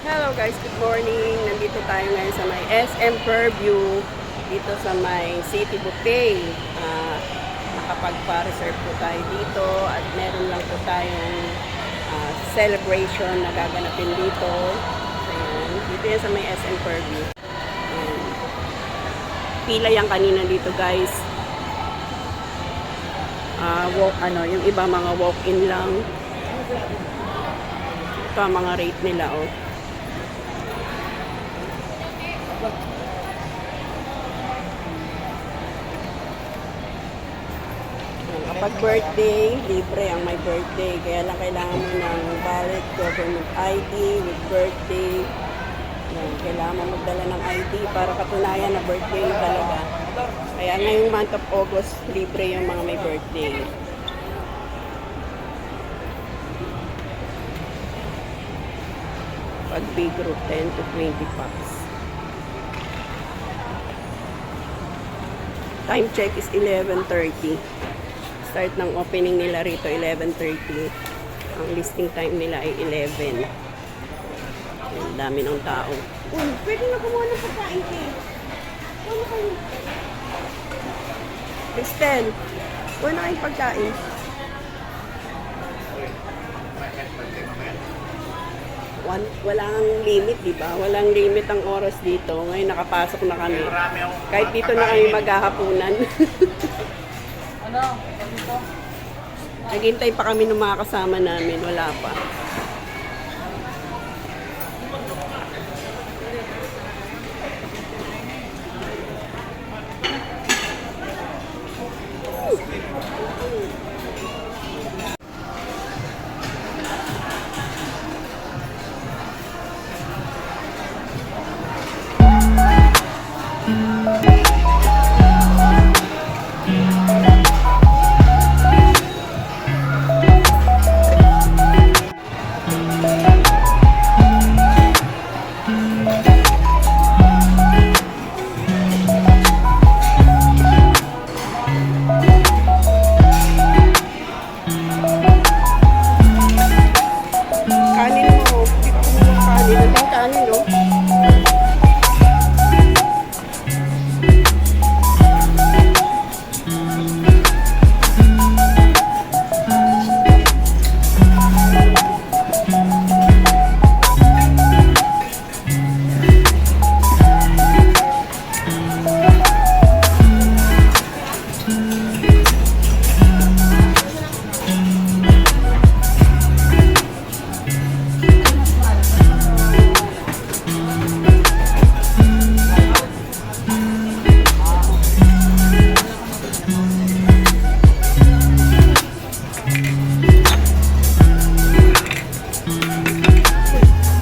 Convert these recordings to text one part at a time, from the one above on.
Hello guys, good morning. Nandito tayo ngayon sa may SM Fairview, dito sa may City Buffet. Nakapagpa-reserve po tayo dito at meron lang po tayong celebration na gaganapin dito. Ayan, dito yan sa may SM Fairview. Ayan. Pila yan kanina dito guys. Yung iba mga walk-in lang. Ito ang mga rate nila, oh. Kapag birthday, libre ang may birthday. Kaya lang kailangan mo ng valid government ID with birthday. Yan, kailangan mo magdala ng ID para katunayan na birthday talaga. Kaya ngayong month of August, libre yung mga may birthday. Pag big group, 10 to 20 packs. Time check is 11:30. Start ng opening nila rito 11:30. Ang listing time nila ay 11. Ang dami ng tao. Uy, pwede na kumuha ng pagkain kayo. Ano kayo? Kristen, kuha na kayong pagkain. Walang limit, di ba? Walang limit ang oras dito. Ngayon nakapasok na kami. Kahit dito na kami maghahapunan. Naghintay pa kami ng mga kasama namin. Wala pa.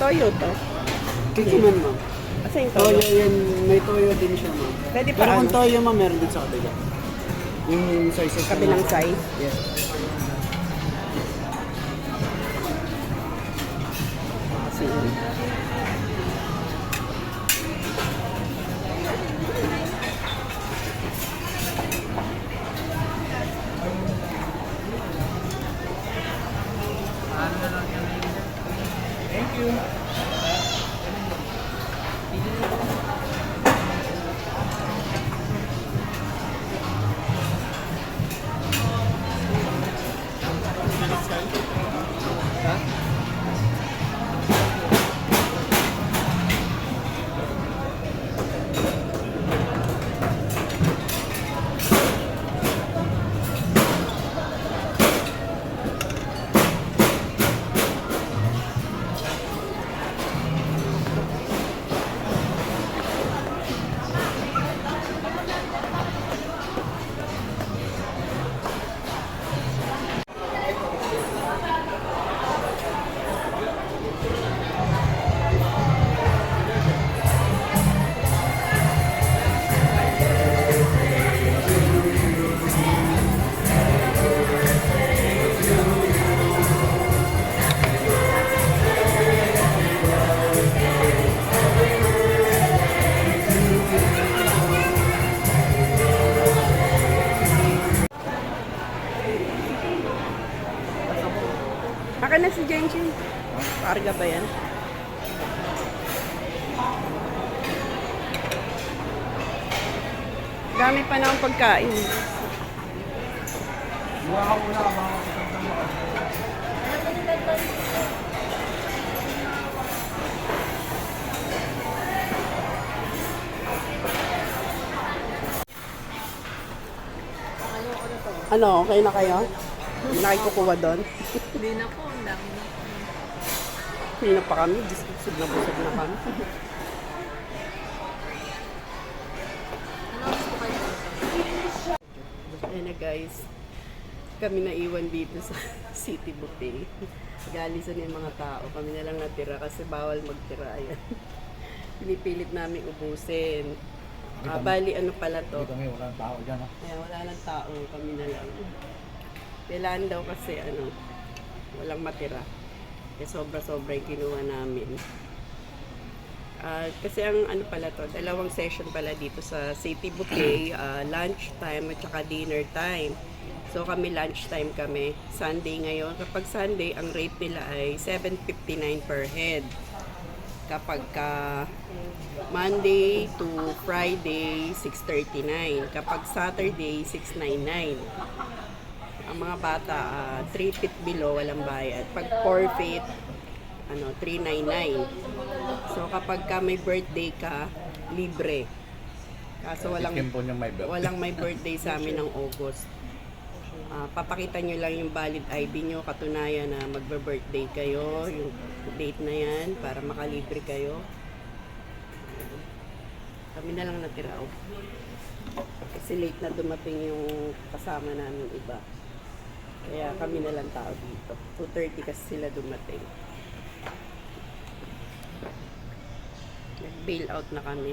Toyo to. Kikiman mo. Asa yung Toyo toyo? yan, may toyo din siya ma'am. Pwede pa Pero kung ano? toyo ma'am, meron din sa kabila. Yung sizes Kabilang size? Yes. Sige. Thank you. Akin na si Jenjin. Karga ba yan? Dami pa na ang pagkain. Ano, okay na kayo? Nakikukuha doon? Hindi na po, ang dami na po. Hindi na pa kami. Busog na kami. Ano gusto kayo? Ayan na guys. Kami naiwan dito sa City Buffet. Galisan yung mga tao. Kami na lang natira kasi bawal magtira. Ayan. Pinipilit namin ubusin. Bali, ano pala to? Hindi kami, walang tao dyan. Ha? Ayan, wala nang tao. Kami na lang. Kailangan daw kasi walang matira. Kaya sobra-sobra yung kinuha namin. Kasi ang ano pala to, dalawang session pala dito sa City Buffet, lunch time at saka dinner time. So kami lunch time kami, Sunday ngayon. Kapag Sunday, ang rate nila ay $7.59 per head. Kapag Monday to Friday, $6.39. Kapag Saturday, $6.99. Ang mga bata, 3 feet below, walang bayad. Pag 4 feet, $3.99. So kapag may birthday ka, libre. Kaso walang may birthday sa amin ng August. Papakita nyo lang yung valid ID nyo, katunayan na magbe-birthday kayo, yung date na yan, para makalibre kayo. Kami na lang natira. Kasi late na dumating yung kasama namin iba. Kaya kami na lang tao dito. 2:30 kasi sila dumating. Nag-bail out na kami.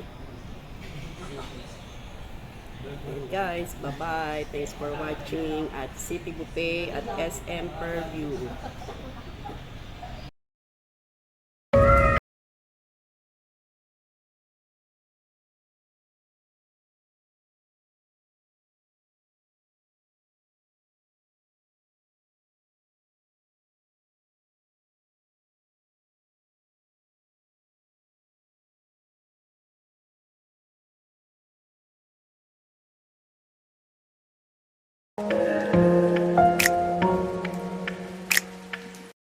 And guys, bye-bye. Thanks for watching at City Buffet at SM Purview.